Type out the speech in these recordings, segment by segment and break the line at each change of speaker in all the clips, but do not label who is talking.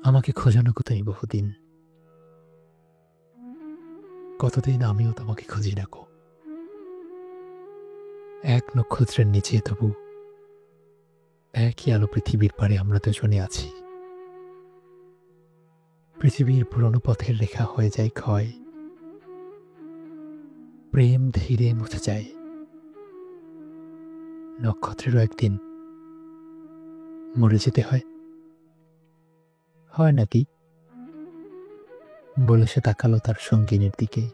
আমাকে খোঁজানো তুমি বহুদিন, কতদিন আমিও তোমাকে খুঁজি রাখো। এক নক্ষত্রের নিচে তবু একই আলো পৃথিবীর পারে আমরা দুজনে আছি। পৃথিবীর পুরনো পথের রেখা হয়ে যায় ক্ষয়, প্রেম ধীরে মুছে যায়। নক্ষত্রেরও একদিন মরে যেতে হয়, হয় নাকি? বলে সে তাকালো তার সঙ্গিনীর দিকে।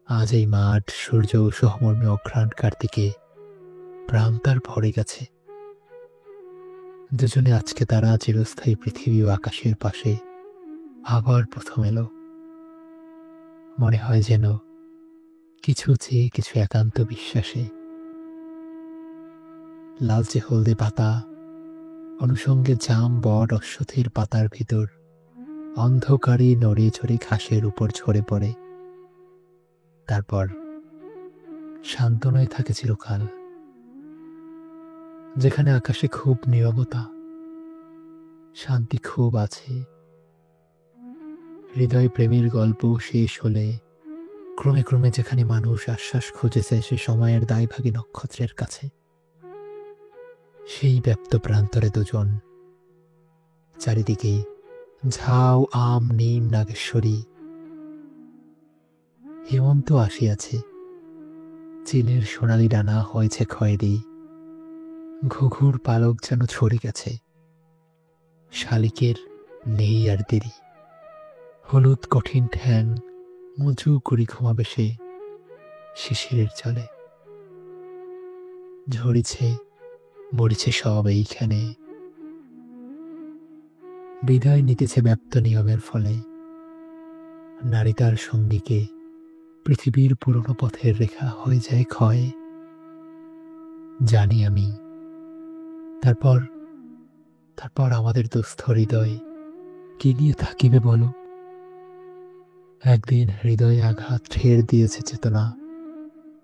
আজ এই মাঠ, সূর্য, সহমর্মী অঘ্রাণ কার্তিকে প্রাণ তার ভরে গেছে। দুজনে আজকে তারা চিরস্থায়ী পৃথিবী ও আকাশের পাশে আবার প্রথম এলো। মনে হয় যেন কিছু চেয়ে কিছু একান্ত বিশ্বাসে। লালচে হলদে পাতা, অনুষঙ্গে জাম, বট, অশ্বথির পাতার ভিতর অন্ধকারে নড়ে চড়ে ঘাসের উপর ঝরে পড়ে। তারপর শান্তনায় থাকে চিরকাল। যেখানে আকাশে খুব নীরবতা, শান্তি খুব আছে। হৃদয় প্রেমের গল্প শেষ হলে ক্রমে ক্রমে যেখানে মানুষ আশ্বাস খুঁজেছে সে সময়ের দায়ভাগী নক্ষত্রের কাছে, সেই ব্যপ্ত প্রান্তরে দুজন। চারিদিকে ঝাউ, আম, নিম, নাগেশ্বরী। হেমন্ত আসিয়াছে, চিলের সোনালি ডানা হয়েছে খয়েরি। ঘুঘুর পালক যেন ছড়ে গেছে, শালিকের নেই আর দেরি। হলুদ কঠিন ঠ্যাং মজু করি ঘুমাবে সে শিশিরের জলে। ঝরিছে মরিছে সব এইখানে। বিদায় নিতেছে ব্যপ্ত নিয়মের ফলে। নারী তার সঙ্গীকে পৃথিবীর পুরনো পথের রেখা হয়ে যায় ক্ষয়। জানি আমি, তারপর তারপর আমাদের দুস্থ হৃদয় কি নিয়ে থাকিবে বলো? একদিন হৃদয়ে আঘাত ঠের দিয়েছে চেতনা,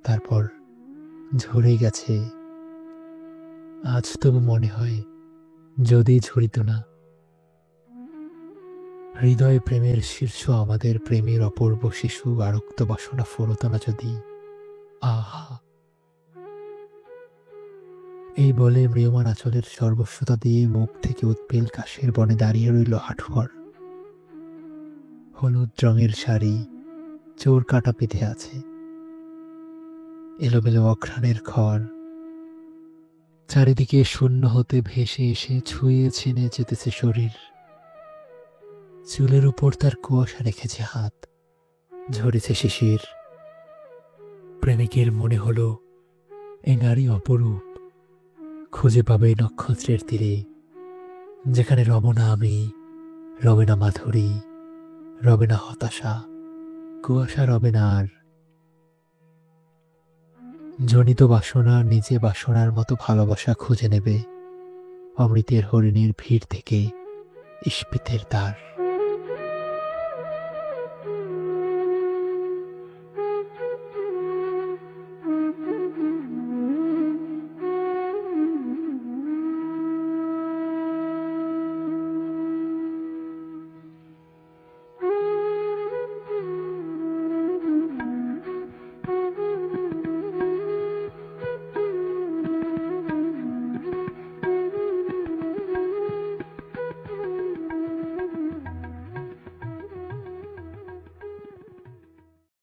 তারপর ঝরে গেছে। আজ তবু মনে হয় যদি ঝরিত না। হৃদয় প্রেমের শীর্ষ আমাদের প্রেমের অপূর্ব শিশু আরক্ত বাসনা ফুরত না যদি। আহা! এই বলে ম্রিয়মান আঁচলের সর্বস্বতা দিয়ে মুখ থেকে উৎপেল কাশের বনে দাঁড়িয়ে রইল হাঁটুয়ার। হলুদ রঙের শাড়ি চোর কাটা পেতে আছে, এলোমেলো অঘ্রাণের খড়। চারিদিকে শূন্য হতে ভেসে এসে ছুঁয়ে ছিনে যেতেছে শরীর। চুলের উপর তার কুয়াশা রেখেছে হাত, ঝরেছে শিশির। প্রেমিকের মনে হলো এই নারী অপরূপ, খুঁজে পাবে নক্ষত্রের তীরে, যেখানে রব না আমি, রবে না মাধুরী, রবে না হতাশা, কুয়াশা রবে না আর। জনিত বাসনা নিজে বাসনার মতো ভালোবাসা খুঁজে নেবে অমৃতের হরিণীর ভিড় থেকে ইস্পিতের দ্বার।